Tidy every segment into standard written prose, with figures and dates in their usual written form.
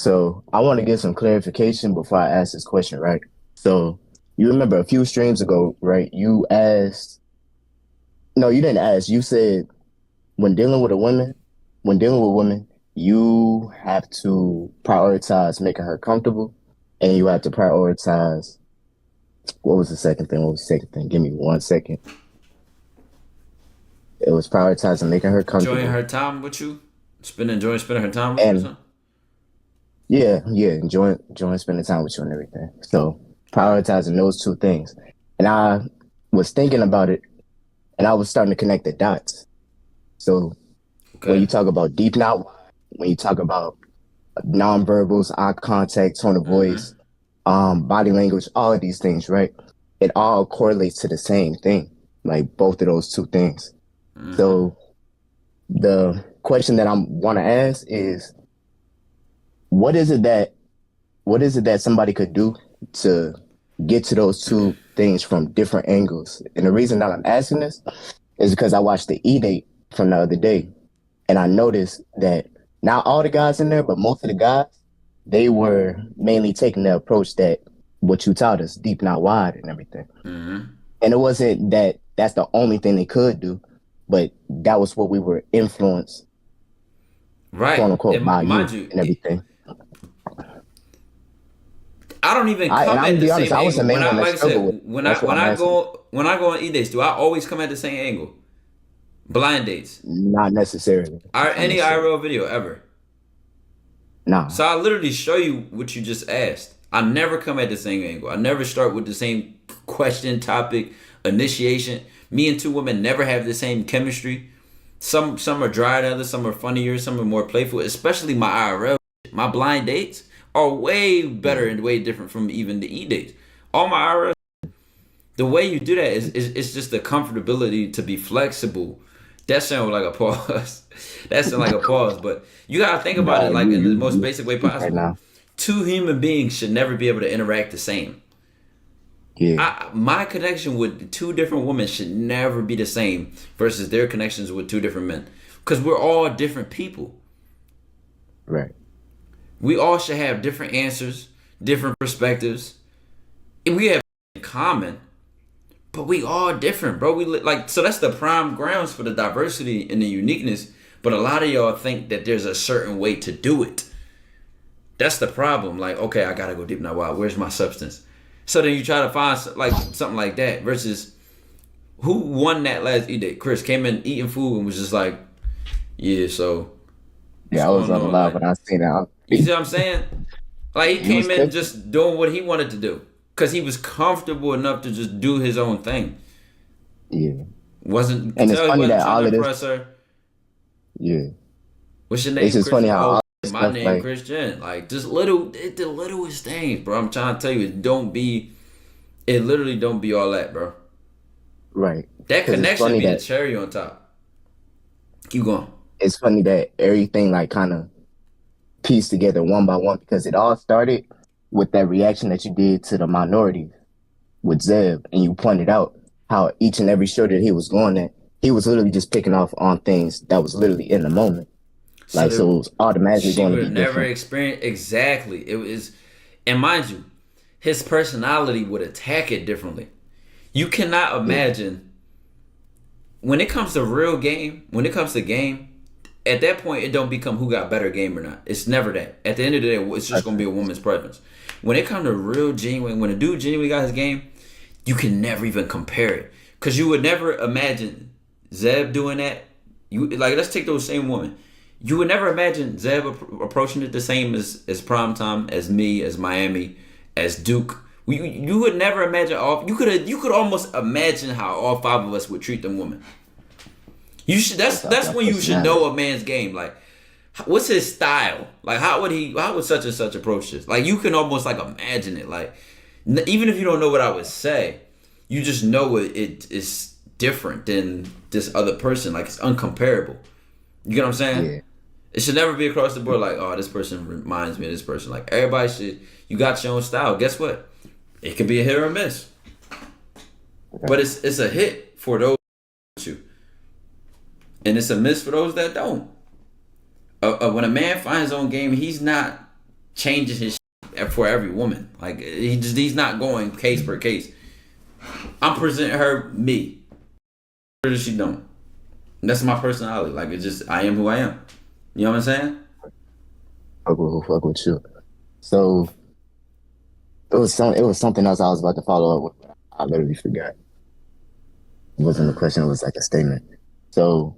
So I want to get some clarification before I ask this question, right? So you remember a few streams ago, right? You asked, no, you didn't ask. You said when dealing with a woman, when dealing with women, you have to prioritize making her comfortable, and you have to prioritize. What was the second thing? What was the second thing? Give me 1 second. It was prioritizing making her Enjoying comfortable, her time with you, enjoying spending her time with you or and something. yeah, enjoying spending time with you and everything. So prioritizing those two things, and I was thinking about it, and I was starting to connect the dots. So when Okay. you talk about deep knot, when you talk about nonverbals, eye contact, tone of voice, Mm-hmm. body language, all of these things, right? It all correlates to the same thing, like both of those two things. Mm-hmm. So the question that I want to ask is, what is it that what is it that somebody could do to get to those two things from different angles? And the reason that I'm asking this is because I watched the edate from the other day, and I noticed that not all the guys in there, but most of the guys, they were mainly taking the approach that what you taught us, deep not wide and everything. Mm-hmm. And it wasn't that that's the only thing they could do, but that was what we were influenced, Right. quote unquote, And by mind you you, and everything. I don't even And come I'm at gonna the be honest, same I was the angle. When main I one that like I struggled with said, it. That's why I'm asking. when I go on e dates, do I always come at the same angle? Blind dates. Not necessarily. Not Any necessarily. IRL video ever. Nah. So I literally show you what you just asked. I never come at the same angle. I never start with the same question, topic, initiation. Me and two women never have the same chemistry. Some are drier than others. Some are funnier. Some are more playful. Especially my IRL. My blind dates are way better Yeah. and way different from even the e dates. All my IRL, the way you do that is just the comfortability to be flexible. That sounds like a pause. That sounds like a pause, but you gotta think about Nah, it like in the most you basic way speak right possible. now. Two human beings should never be able to interact the same. Yeah. My connection with two different women should never be the same versus their connections with two different men, because we're all different people. Right. We all should have different answers, different perspectives, and we have in common. But we all different, bro. Like so that's the prime grounds for the diversity and the uniqueness. But a lot of y'all think that there's a certain way to do it. That's the problem. Like, okay, I gotta go deep now. Wow, where's my substance? So then you try to find like something like that. Versus who won that last e date? Chris came in eating food and was just like, yeah. So what's Yeah, I was going on the on? live Like, when I seen that. you see what I'm saying? Like he He was came in cooking. just doing what he wanted to do because he was comfortable enough to just do his own thing. Yeah. Wasn't You could And it's tell he funny wasn't that trying to all of this, impress her. yeah. What's your It's name, just Chris? funny how Oh, all this my stuff name, like, Christian. Like just the littlest things, bro. I'm trying to tell you, don't be. It literally don't be all that, bro. right. That Because connection be the cherry on top. Keep going. it's funny that everything like kind of pieced together one by one because it all started with that reaction that you did to the minority with Zeb, and you pointed out how each and every show that he was going at, he was literally just picking off on things that was literally in the moment. So Like, so it that was automatically she going to would be never different. experience exactly. It was, and mind you, his personality would attack it differently. You cannot Yeah, imagine when it comes to real game. When it comes to game, at that point, it don't become who got better game or not. It's never that. At the end of the day, it's just that's gonna be right. a woman's preference. When it comes to real genuine, when a dude genuinely got his game, you can never even compare it because you would never imagine Zeb doing that. You like let's take those same women. You would never imagine Zeb approaching it the same as Primetime, as me, as Miami, as Duke. You would never imagine all. You could almost imagine how all five of us would treat them women. You should. Based off That's that when you should know personality. a man's game. Like, what's his style? Like, how would he? How would such and such approach this? Like, you can almost like imagine it. Like, even if you don't know what I would say, you just know it is different than this other person. Like, it's uncomparable. You get what I'm saying? Yeah, It should never be across the board. Like, oh, this person reminds me of this person. Like, everybody should. You got your own style. Guess what? It could be a hit or a miss, okay. but it's a hit for those who you, and it's a miss for those that don't. When a man finds his own game, he's not changes his for every woman. Like he's not going case per case. I'm presenting her me. What does she doing? That's my personality. Like it's just I am who I am. You know what I'm saying? Fuck with who fuck with you. So it was something else I was about to follow up with. I literally forgot. It wasn't a question, it was like a statement. So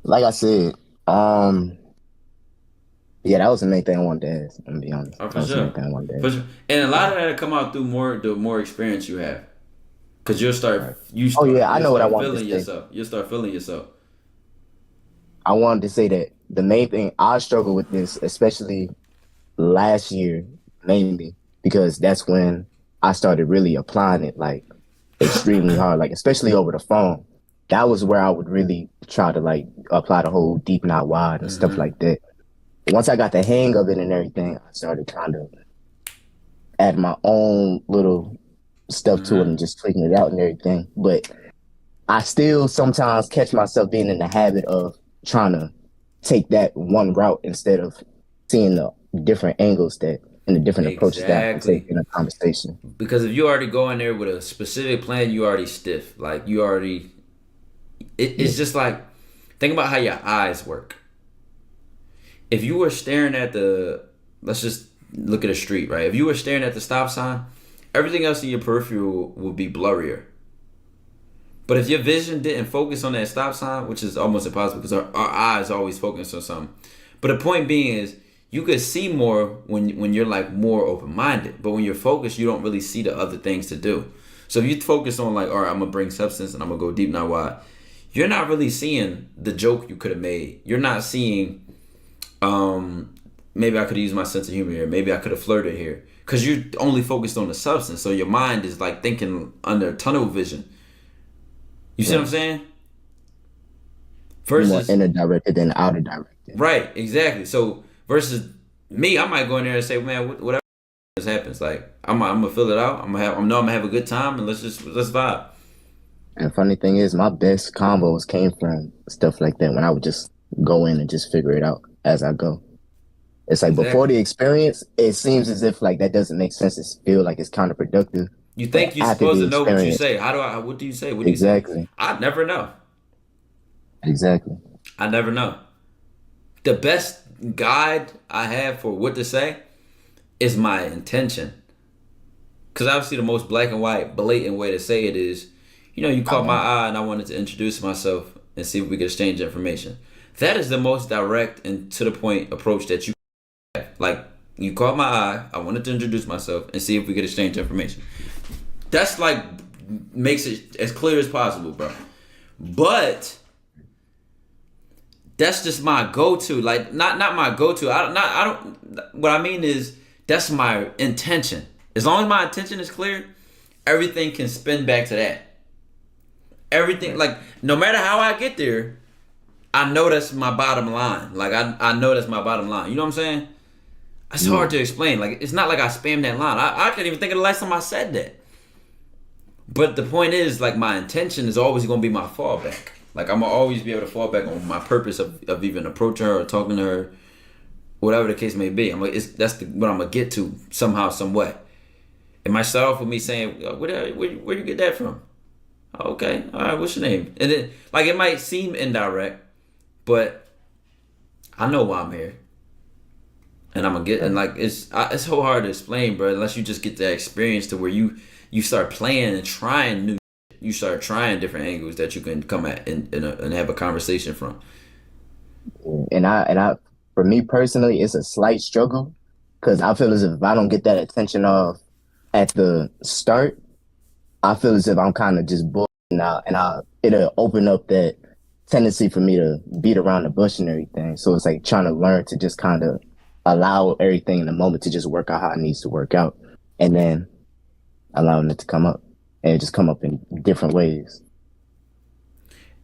like I said, um yeah, that was the main thing I wanted to ask. I'm gonna be honest. Oh, That for was the main sure. thing I wanted to For ask. sure. And a lot So, of that come out through the more experience you have. Cause right. Oh yeah, I you'll know what I start wanted to feeling say. yourself. You'll start feeling yourself. I wanted to say that the main thing I struggle with this, especially last year, mainly because that's when I started really applying it like extremely hard, like especially over the phone. That was where I would really try to like apply the whole deep not wide and stuff Hmm. like that. Once I got the hang of it and everything, I started kind of add my own little stuff to it Hmm. and just tweaking it out and everything. But I still sometimes catch myself being in the habit of trying to take that one route instead of seeing the different angles that and the different approaches that I can take Exactly. in a conversation. Because if you already go in there with a specific plan, you already stiff. Like you already. Yeah. It's just like think about how your eyes work. If you were staring at the, let's just look at a street, right? If you were staring at the stop sign, everything else in your peripheral would be blurrier. But if your vision didn't focus on that stop sign, which is almost impossible because our eyes always focus on something. But the point being is you could see more when you're like more open minded. But when you're focused, you don't really see the other things to do. So if you focus on like, all right, I'm gonna bring substance and I'm gonna go deep, not wide, you're not really seeing the joke you could have made. You're not seeing maybe I could use my sense of humor here. Maybe I could have flirted here. Cause you're only focused on the substance. So your mind is like thinking under tunnel vision. You see what I'm Right. saying? You're more Versus inner directed than outer directed. right, exactly. So versus me, I might go in there and say, man, whatever happens, like I'm gonna fill it out. I'm gonna have a good time, and let's vibe. And the funny thing is, my best combos came from stuff like that when I would just go in and just figure it out as I go. It's like before Exactly. the experience, it seems as if like that doesn't make sense. It feel like it's counterproductive. You But think you're after supposed the to know what you experience, say? How do I? What do you say? What do you say? exactly, I never know. exactly. I never know. The best guide I have for what to say is my intention. Because obviously, the most black and white, blatant way to say it is, you I caught my want eye and I wanted to introduce myself and see if we could exchange information. That is the most direct and to the point approach that you have. Like, you caught my eye, I wanted to introduce myself and see if we could exchange information. That's like, makes it as clear as possible, bro. But that's just my go-to. Like, not my go-to. I don't. What I mean is that's my intention. As long as my intention is clear, everything can spin back to that. Everything, right. like, no matter how I get there, I know that's my bottom line. Like, I know that's my bottom line. You know what I'm saying? It's Yeah, hard to explain. Like, it's not like I spammed that line. I can't even think of the last time I said that. But the point is, like, my intention is always going to be my fallback. Like, I'm going to always be able to fall back on my purpose of even approaching her or talking to her, whatever the case may be. What I'm going to get to somehow, some way. It might start off with me saying, where you get that from? Oh, okay, all right, what's your name? And then, like, it might seem indirect, but I know why I'm here. And I'm gonna get and right. like it's so hard to explain, bro. Unless you just get that experience to where you start playing and trying new, you start trying different angles that you can come at and have a conversation from. Yeah. For me personally, it's a slight struggle because I feel as if I don't get that attention off at the start, I feel as if I'm kind of just bullshitting out, and it'll open up that tendency for me to beat around the bush and everything. So it's like trying to learn to just kind of allow everything in the moment to just work out how it needs to work out, and then allowing it to come up, and it just come up in different ways.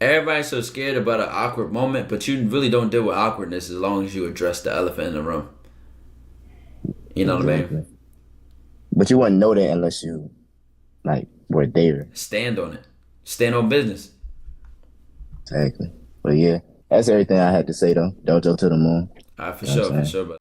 Everybody's so scared about an awkward moment, but you really don't deal with awkwardness as long as you address the elephant in the room. You know what I mean? Exactly. But you wouldn't know that unless you like were there. Stand on it. Stand on business. Exactly. But yeah, that's everything I had to say though. Dojo to the moon. All right, You know what I'm for saying? sure, but